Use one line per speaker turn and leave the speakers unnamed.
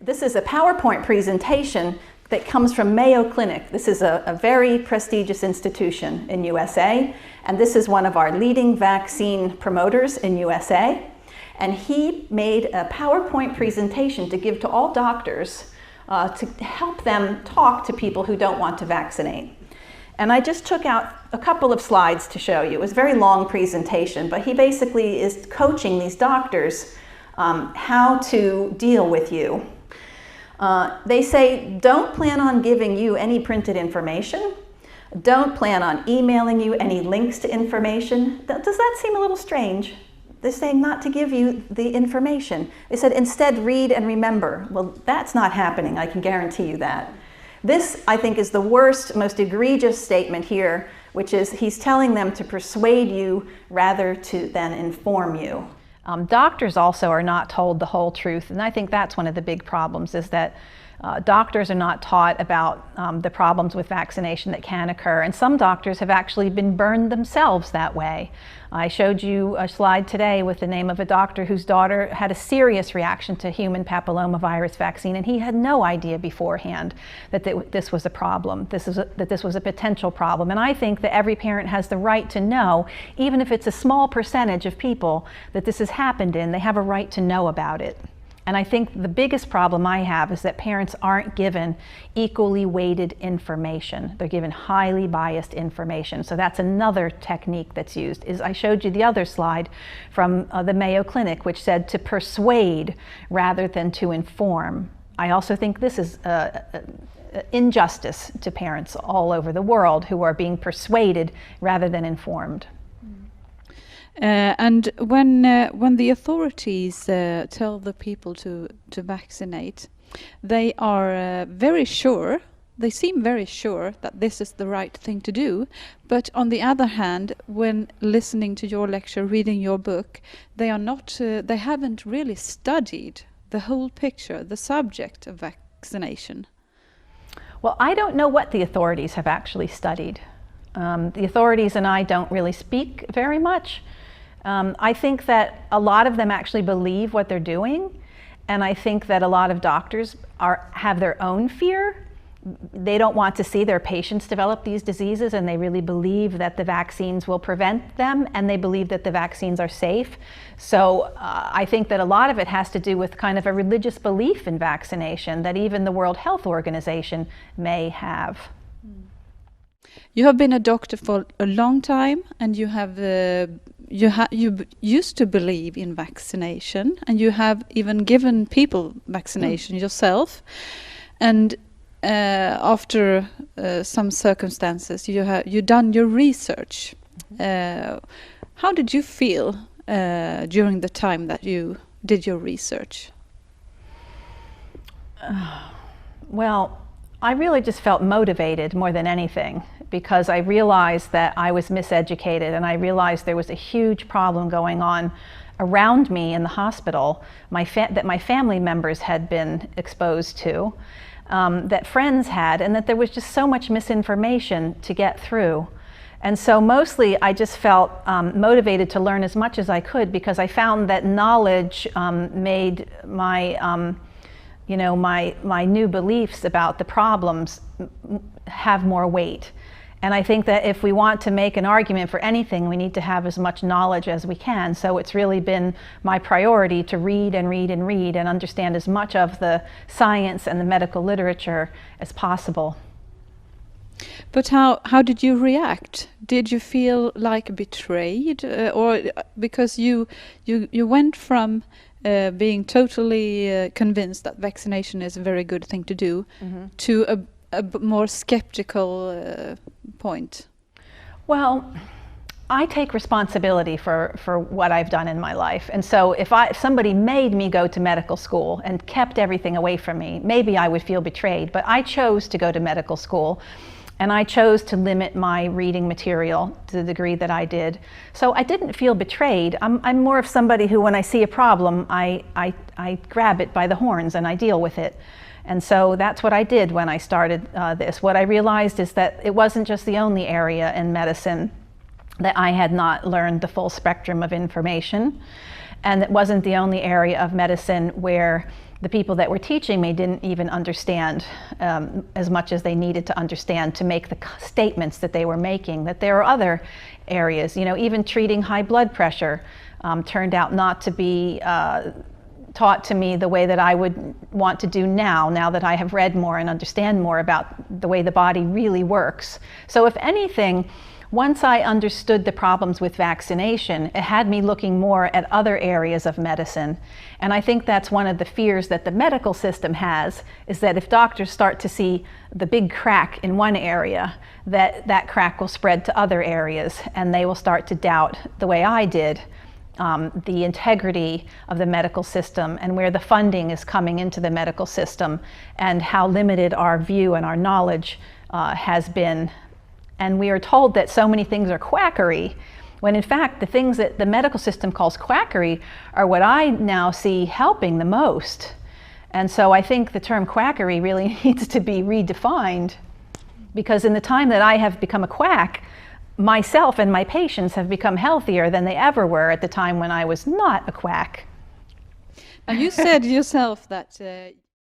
This is a PowerPoint presentation that comes from Mayo Clinic. This is a very prestigious institution in USA, and this is one of our leading vaccine promoters in USA. And he made a PowerPoint presentation to give to all doctors to help them talk to people who don't want to vaccinate. And I just took out a couple of slides to show you. It was a very long presentation, but he basically is coaching these doctors how to deal with you. They say, don't plan on giving you any printed information. Don't plan on emailing you any links to information. Does that seem a little strange? They're saying not to give you the information. They said, instead, read and remember. Well, that's not happening, I can guarantee you that. This, I think, is the worst, most egregious statement here, which is he's telling them to persuade you rather than inform you. Doctors also are not told the whole truth, and I think that's one of the big problems, is that doctors are not taught about the problems with vaccination that can occur, and some doctors have actually been burned themselves that way. I showed you a slide today with the name of a doctor whose daughter had a serious reaction to human papillomavirus vaccine, and he had no idea beforehand that this was a problem, that this was a potential problem. And I think that every parent has the right to know, even if it's a small percentage of people that this has happened in, they have a right to know about it. And I think the biggest problem I have is that parents aren't given equally weighted information. They're given highly biased information. So that's another technique that's used. I showed you the other slide from the Mayo Clinic, which said to persuade rather than to inform. I also think this is injustice to parents all over the world who are being persuaded rather than informed.
And when the authorities tell the people to vaccinate, they are very sure, they seem very sure that this is the right thing to do. But on the other hand, when listening to your lecture, reading your book, they are not, they haven't really studied the whole picture, the subject of vaccination.
Well, I don't know what the authorities have actually studied. The authorities and I don't really speak very much. I think that a lot of them actually believe what they're doing, and I think that a lot of doctors have their own fear. They don't want to see their patients develop these diseases, and they really believe that the vaccines will prevent them, and they believe that the vaccines are safe. So I think that a lot of it has to do with kind of a religious belief in vaccination that even the World Health Organization may have.
You have been a doctor for a long time, and you used to believe in vaccination, and you have even given people vaccination yourself. And after some circumstances, you done your research. How did you feel during the time that you did your research?
Well, I really just felt motivated more than anything, because I realized that I was miseducated, and I realized there was a huge problem going on around me in the hospital that my family members had been exposed to, that friends had, and that there was just so much misinformation to get through. And so mostly I just felt motivated to learn as much as I could, because I found that knowledge made my my new beliefs about the problems have more weight. And I think that if we want to make an argument for anything, we need to have as much knowledge as we can. So it's really been my priority to read and read and read and understand as much of the science and the medical literature as possible.
But how did you react? Did you feel like betrayed, or because you went from being totally convinced that vaccination is a very good thing to do, to a more skeptical point?
Well, I take responsibility for what I've done in my life. And so if somebody made me go to medical school and kept everything away from me, maybe I would feel betrayed. But I chose to go to medical school, and I chose to limit my reading material to the degree that I did. So I didn't feel betrayed. I'm more of somebody who, when I see a problem, I grab it by the horns and I deal with it. And so that's what I did when I started this. What I realized is that it wasn't just the only area in medicine that I had not learned the full spectrum of information, and it wasn't the only area of medicine where the people that were teaching me didn't even understand as much as they needed to understand to make the statements that they were making, that there are other areas. You know, even treating high blood pressure turned out not to be taught to me the way that I would want to do now that I have read more and understand more about the way the body really works. So if anything, once I understood the problems with vaccination, it had me looking more at other areas of medicine. And I think that's one of the fears that the medical system has, is that if doctors start to see the big crack in one area, that crack will spread to other areas, and they will start to doubt, the way I did, the integrity of the medical system and where the funding is coming into the medical system and how limited our view and our knowledge has been. And we are told that so many things are quackery, when in fact the things that the medical system calls quackery are what I now see helping the most. And so I think the term quackery really needs to be redefined, because in the time that I have become a quack, myself and my patients have become healthier than they ever were at the time when I was not a quack.
Now, you said yourself that